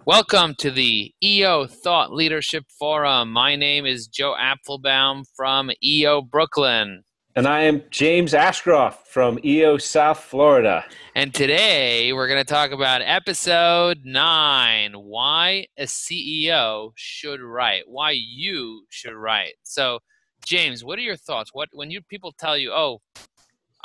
Welcome to the EO Thought Leadership Forum. My name is Joe Apfelbaum from EO Brooklyn. And I am James Ashcroft from EO South Florida. And today we're going to talk about episode 9, why a CEO should write, why you should write. So, James, what are your thoughts? When people tell you, "Oh,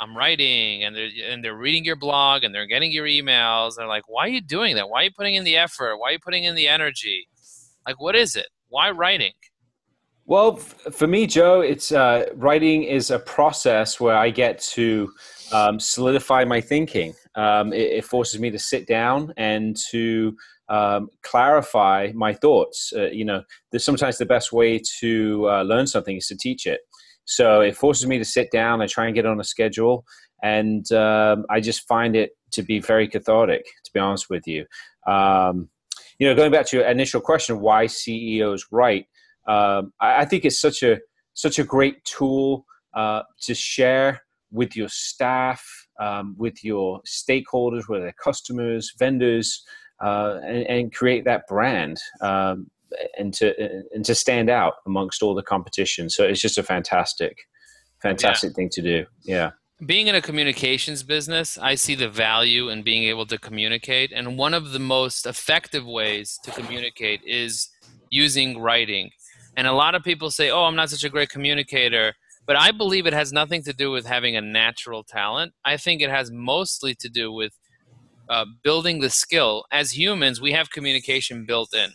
I'm writing," and they're reading your blog and they're getting your emails, they're like, "Why are you doing that? Why are you putting in the effort? Why are you putting in the energy?" Like, what is it? Why writing? Well, for me, Joe, it's writing is a process where I get to solidify my thinking. It forces me to sit down and to clarify my thoughts. Sometimes the best way to learn something is to teach it. So it forces me to sit down. I try and get on a schedule, and I just find it to be very cathartic, to be honest with you. Going back to your initial question, why CEOs write. I think it's such a great tool to share with your staff, with your stakeholders, with their customers, vendors, and create that brand and to stand out amongst all the competition. So it's just a fantastic thing to do. Yeah. Being in a communications business, I see the value in being able to communicate. And one of the most effective ways to communicate is using writing. And a lot of people say, "Oh, I'm not such a great communicator." But I believe it has nothing to do with having a natural talent. I think it has mostly to do with building the skill. As humans, we have communication built in.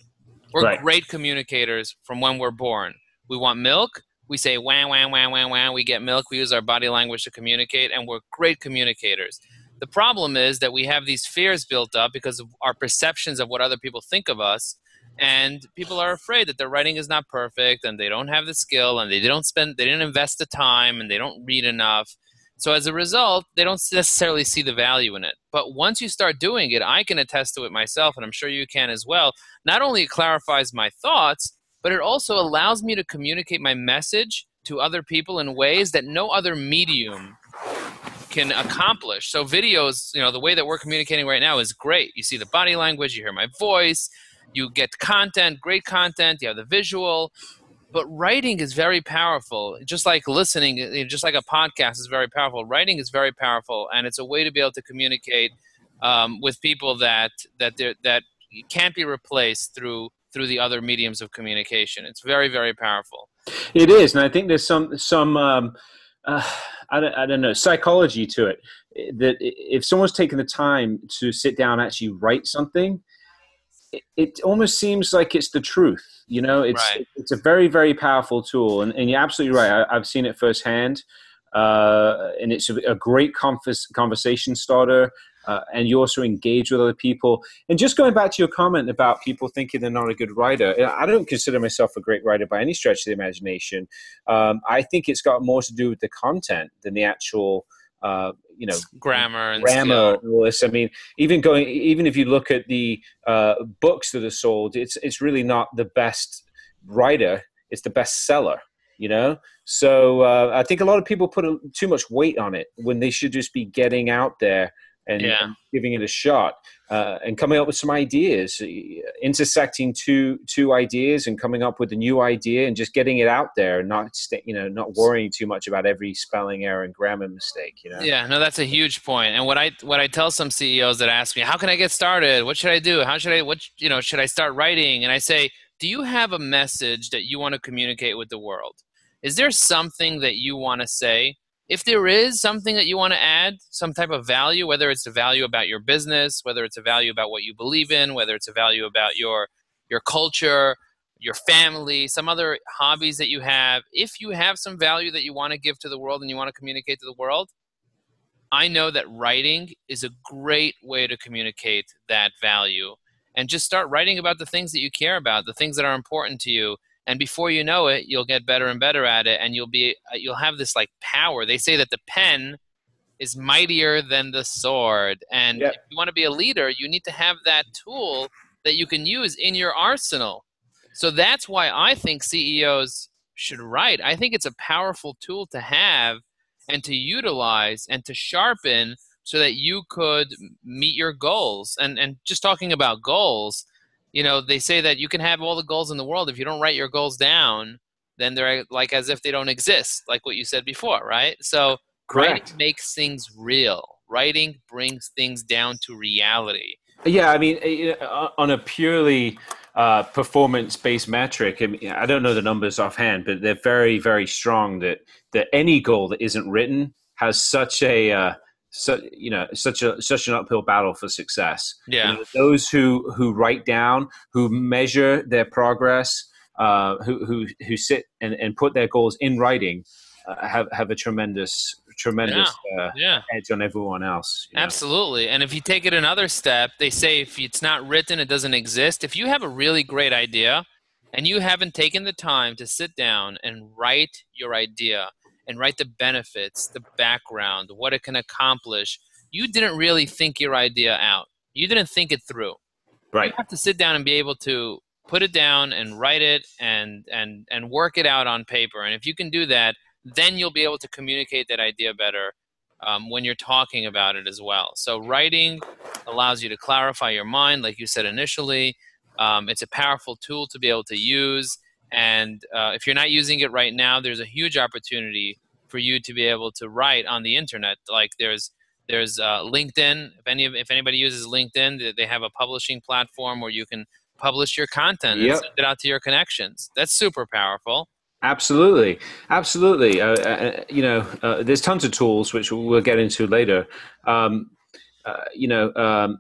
We're Right. great communicators from when we're born. We want milk. We say wah, wah, wah, wah, wah. We get milk. We use our body language to communicate, and we're great communicators. The problem is that we have these fears built up because of our perceptions of what other people think of us. And people are afraid that their writing is not perfect and they don't have the skill and they didn't invest the time and they don't read enough. So as a result, they don't necessarily see the value in it. But once you start doing it, I can attest to it myself, and I'm sure you can as well. Not only it clarifies my thoughts, but it also allows me to communicate my message to other people in ways that no other medium can accomplish. So videos, the way that we're communicating right now is great. You see the body language, you hear my voice, you get content, great content, you have the visual. But writing is very powerful. Just like listening, just like a podcast is very powerful. Writing is very powerful, and it's a way to be able to communicate with people that can't be replaced through the other mediums of communication. It's very, very powerful. It is, and I think there's some I don't know, psychology to it. That if someone's taken the time to sit down and actually write something, it almost seems like it's the truth. Right. It's a very, very powerful tool, and you're absolutely right. I've seen it firsthand, and it's a great conversation starter. And you also engage with other people. And just going back to your comment about people thinking they're not a good writer, I don't consider myself a great writer by any stretch of the imagination. I think it's got more to do with the content than the actual, Grammar and grammar. skill. I mean, even if you look at the books that are sold, it's really not the best writer; it's the best seller. So I think a lot of people put too much weight on it when they should just be getting out there and giving it a shot and coming up with some ideas, intersecting two ideas and coming up with a new idea and just getting it out there and not worrying too much about every spelling error and grammar mistake. Yeah, no, that's a huge point. And what I tell some CEOs that ask me, "How can I get started? What should I do? Should I start writing?" And I say, "Do you have a message that you want to communicate with the world? Is there something that you want to say? If there is something that you want to add, some type of value, whether it's a value about your business, whether it's a value about what you believe in, whether it's a value about your culture, your family, some other hobbies that you have, if you have some value that you want to give to the world and you want to communicate to the world, I know that writing is a great way to communicate that value. And just start writing about the things that you care about, the things that are important to you. And before you know it, you'll get better and better at it, and you'll have this like power. They say that the pen is mightier than the sword. And Yeah. if you want to be a leader, you need to have that tool that you can use in your arsenal. So that's why I think CEOs should write. I think it's a powerful tool to have and to utilize and to sharpen so that you could meet your goals. And just talking about goals, they say that you can have all the goals in the world. If you don't write your goals down, then they're like as if they don't exist, like what you said before, right? So writing Correct. makes things real. Writing brings things down to reality. Yeah, I mean, on a purely performance-based metric, I mean, I don't know the numbers offhand, but they're very, very strong. That any goal that isn't written has such a such an uphill battle for success. Yeah. Those who write down, who measure their progress, who sit and put their goals in writing, have a Yeah. tremendous Yeah. edge on everyone else. Absolutely. And if you take it another step, they say if it's not written, it doesn't exist. If you have a really great idea and you haven't taken the time to sit down and write your idea and write the benefits, the background, what it can accomplish, you didn't really think your idea out. You didn't think it through. You Right. have to sit down and be able to put it down and write it and work it out on paper. And if you can do that, then you'll be able to communicate that idea better when you're talking about it as well. So writing allows you to clarify your mind, like you said initially. It's a powerful tool to be able to use. And if you're not using it right now, there's a huge opportunity for you to be able to write on the internet. Like there's LinkedIn. If anybody uses LinkedIn, they have a publishing platform where you can publish your content and Yep. send it out to your connections. That's super powerful. Absolutely, absolutely. There's tons of tools which we'll get into later. Um, uh, you know, um,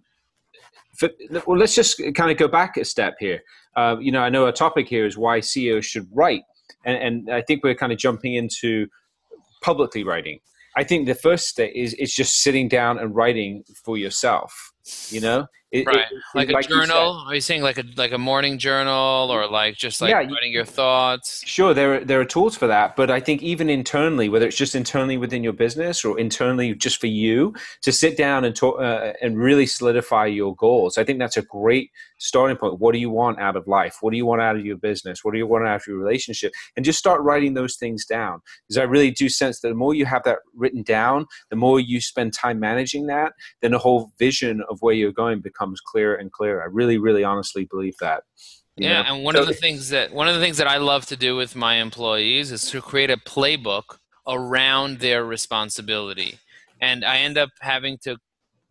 well, let's just kind of go back a step here. I know our topic here is why CEOs should write, and I think we're kind of jumping into publicly writing. I think the first step is just sitting down and writing for yourself. You know, Right. Like a like you said, journal? Are you saying like a morning journal or like just like yeah. writing your thoughts? Sure, there are tools for that, but I think even internally, whether it's just internally within your business or internally just for you, to sit down and talk and really solidify your goals. I think that's a great starting point. What do you want out of life? What do you want out of your business? What do you want out of your relationship? And just start writing those things down. Because I really do sense that the more you have that written down, the more you spend time managing that, then the whole vision of where you're going becomes clearer and clearer. I really, really honestly believe that. Yeah, and one So of the things that I love to do with my employees is to create a playbook around their responsibility. And I end up having to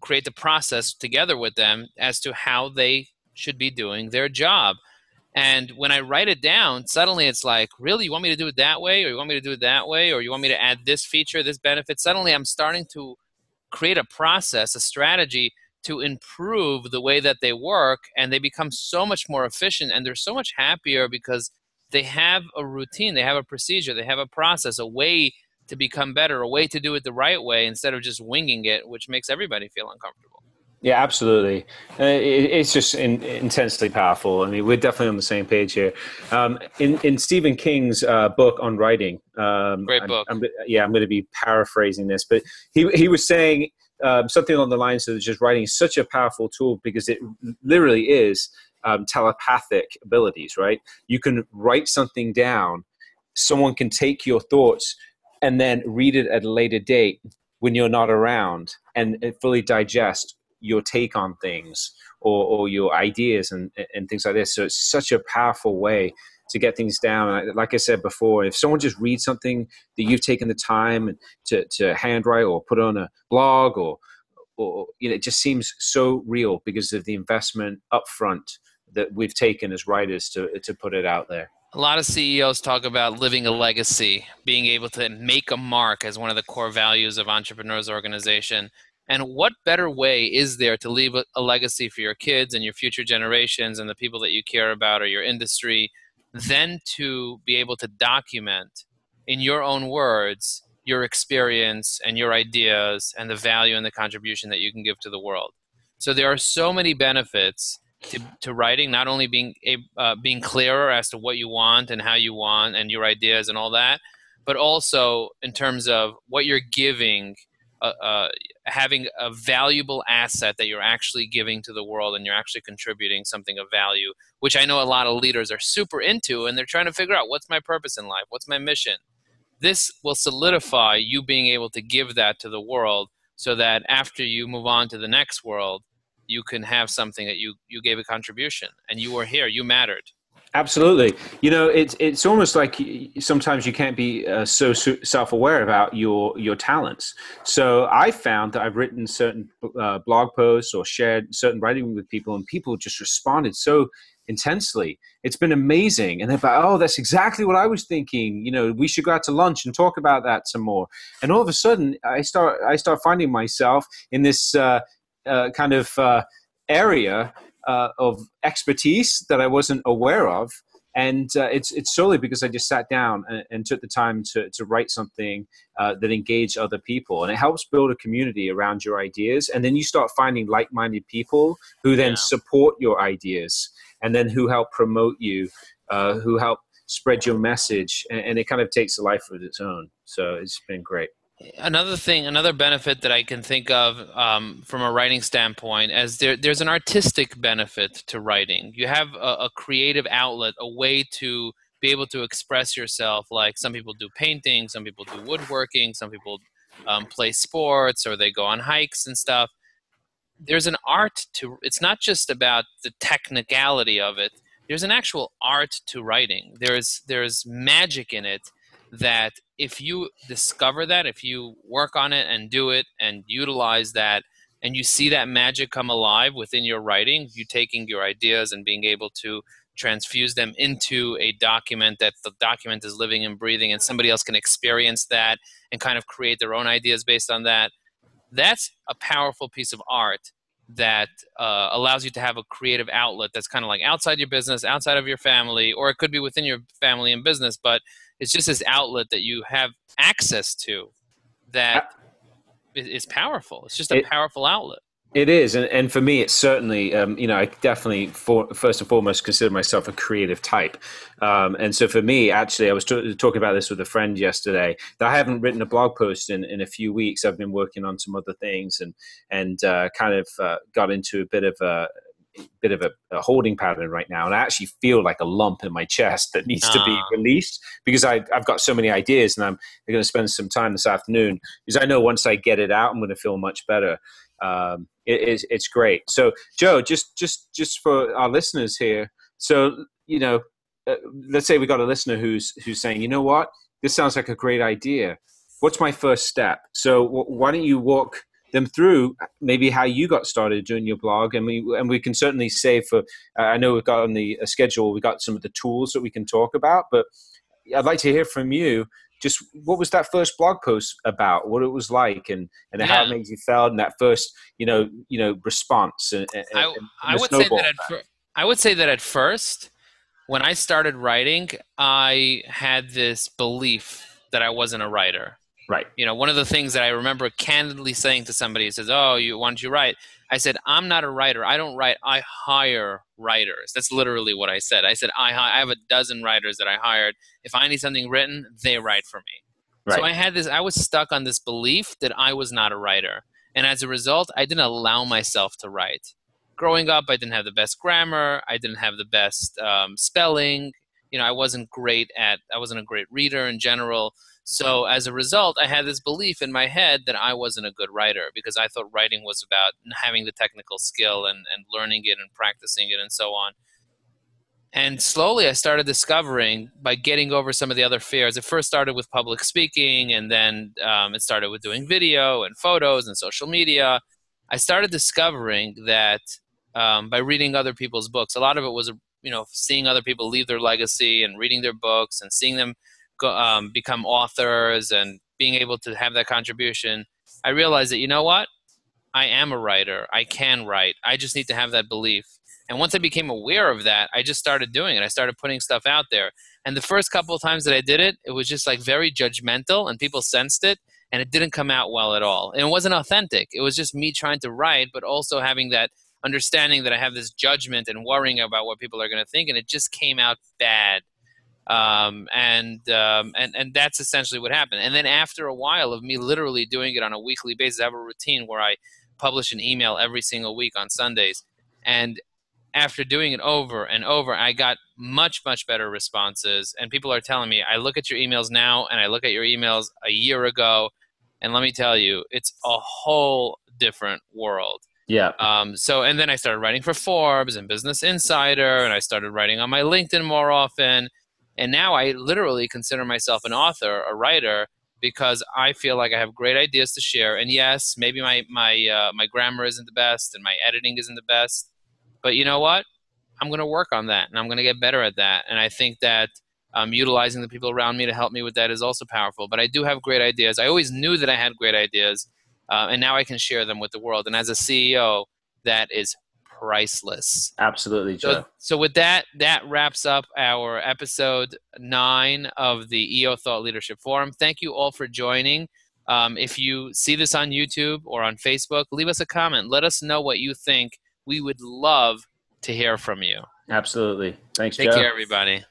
create the process together with them as to how they should be doing their job. And when I write it down, suddenly it's like, really, you want me to do it that way, or you want me to do it that way, or you want me to add this feature, this benefit? Suddenly I'm starting to create a process, a strategy to improve the way that they work, and they become so much more efficient and they're so much happier because they have a routine, they have a procedure, they have a process, a way to become better, a way to do it the right way instead of just winging it, which makes everybody feel uncomfortable. yeah, absolutely. It's just intensely powerful. I mean, we're definitely on the same page here. In Stephen King's book on writing, Great book. I'm going to be paraphrasing this, but he was saying something along the lines of just writing is such a powerful tool because it literally is telepathic abilities, right? You can write something down, someone can take your thoughts and then read it at a later date when you're not around and fully digest your take on things or your ideas and things like this. So it's such a powerful way to get things down. Like I said before, if someone just reads something that you've taken the time to handwrite or put on a blog or it just seems so real because of the investment upfront that we've taken as writers to put it out there. A lot of CEOs talk about living a legacy, being able to make a mark as one of the core values of Entrepreneurs Organization. And what better way is there to leave a legacy for your kids and your future generations and the people that you care about or your industry than to be able to document in your own words your experience and your ideas and the value and the contribution that you can give to the world. So there are so many benefits to writing, not only being clearer as to what you want and how you want and your ideas and all that, but also in terms of what you're giving, having a valuable asset that you're actually giving to the world and you're actually contributing something of value, which I know a lot of leaders are super into and they're trying to figure out what's my purpose in life, what's my mission. This will solidify you being able to give that to the world so that after you move on to the next world, you can have something that you gave a contribution and you were here, you mattered. Absolutely. It's almost like sometimes you can't be so self-aware about your talents. So I found that I've written certain blog posts or shared certain writing with people, and people just responded so intensely. It's been amazing, and they're like, "Oh, that's exactly what I was thinking. We should go out to lunch and talk about that some more." And all of a sudden, I start finding myself in this kind of area of expertise that I wasn't aware of. And it's solely because I just sat down and took the time to write something that engaged other people. And it helps build a community around your ideas. And then you start finding like-minded people who then Yeah. support your ideas and then who help promote you, who help spread your message. And it kind of takes a life of its own. So it's been great. Another benefit that I can think of from a writing standpoint, as there's an artistic benefit to writing. You have a creative outlet, a way to be able to express yourself. Like some people do painting, some people do woodworking, some people play sports, or they go on hikes and stuff. There's an art to it's not just about the technicality of it. There's an actual art to writing. There's magic in it that if you discover that, if you work on it and do it and utilize that, and you see that magic come alive within your writing, you taking your ideas and being able to transfuse them into a document, that the document is living and breathing and somebody else can experience that and kind of create their own ideas based on that. That's a powerful piece of art that allows you to have a creative outlet that's kind of like outside your business, outside of your family, or it could be within your family and business, but it's just this outlet that you have access to that is powerful. It's just a It, powerful outlet. It is, and for me, it's certainly, I definitely, first and foremost, consider myself a creative type. And so for me, actually, I was talking about this with a friend yesterday, that I haven't written a blog post in a few weeks. I've been working on some other things and kind of got into a bit of a holding pattern right now. And I actually feel like a lump in my chest that needs to be Uh, released because I've got so many ideas, and I'm going to spend some time this afternoon because I know once I get it out, I'm going to feel much better. It's great. So, Joe, just for our listeners here, so let's say we got a listener who's saying, you know what, this sounds like a great idea. What's my first step? So, why don't you walk them through maybe how you got started doing your blog, and we can certainly say for I know we've got on the schedule, we got some of the tools that we can talk about, but I'd like to hear from you. Just what was that first blog post about? What it was like, and how it yeah, made you felt, and that first response and I the would say that snowball. I would say that at first, when I started writing, I had this belief that I wasn't a writer. Right. One of the things that I remember candidly saying to somebody who says, "Oh, why don't you write?" I said, "I'm not a writer. I don't write. I hire writers." That's literally what I said. I said, I have a dozen writers that I hired. If I need something written, they write for me. So Right. I was stuck on this belief that I was not a writer. And as a result, I didn't allow myself to write. Growing up, I didn't have the best grammar. I didn't have the best spelling. I wasn't a great reader in general. So as a result, I had this belief in my head that I wasn't a good writer because I thought writing was about having the technical skill and learning it and practicing it and so on. And slowly I started discovering by getting over some of the other fears. It first started with public speaking, and then it started with doing video and photos and social media. I started discovering that by reading other people's books, a lot of it was, seeing other people leave their legacy and reading their books and seeing them become authors and being able to have that contribution. I realized that, you know what? I am a writer. I can write. I just need to have that belief. And once I became aware of that, I just started doing it. I started putting stuff out there. And the first couple of times that I did it, it was just like very judgmental and people sensed it and it didn't come out well at all. And it wasn't authentic. It was just me trying to write, but also having that understanding that I have this judgment and worrying about what people are going to think. And it just came out bad. And that's essentially what happened. And then after a while of me literally doing it on a weekly basis, I have a routine where I publish an email every single week on Sundays. And after doing it over and over, I got much, much better responses. And people are telling me, I look at your emails now and I look at your emails a year ago. And let me tell you, it's a whole different world. Yeah. So, and then I started writing for Forbes and Business Insider, and I started writing on my LinkedIn more often. And now I literally consider myself an author, a writer, because I feel like I have great ideas to share. And yes, maybe my grammar isn't the best and my editing isn't the best, but you know what? I'm going to work on that, and I'm going to get better at that. And I think that utilizing the people around me to help me with that is also powerful. But I do have great ideas. I always knew that I had great ideas, and now I can share them with the world. And as a CEO, that is priceless. Absolutely, So, Joe. so with that, that wraps up our episode 9 of the EO Thought Leadership Forum. Thank you all for joining. If you see this on YouTube or on Facebook, leave us a comment. Let us know what you think. We would love to hear from you. Absolutely. Thanks, Take Joe. care, everybody.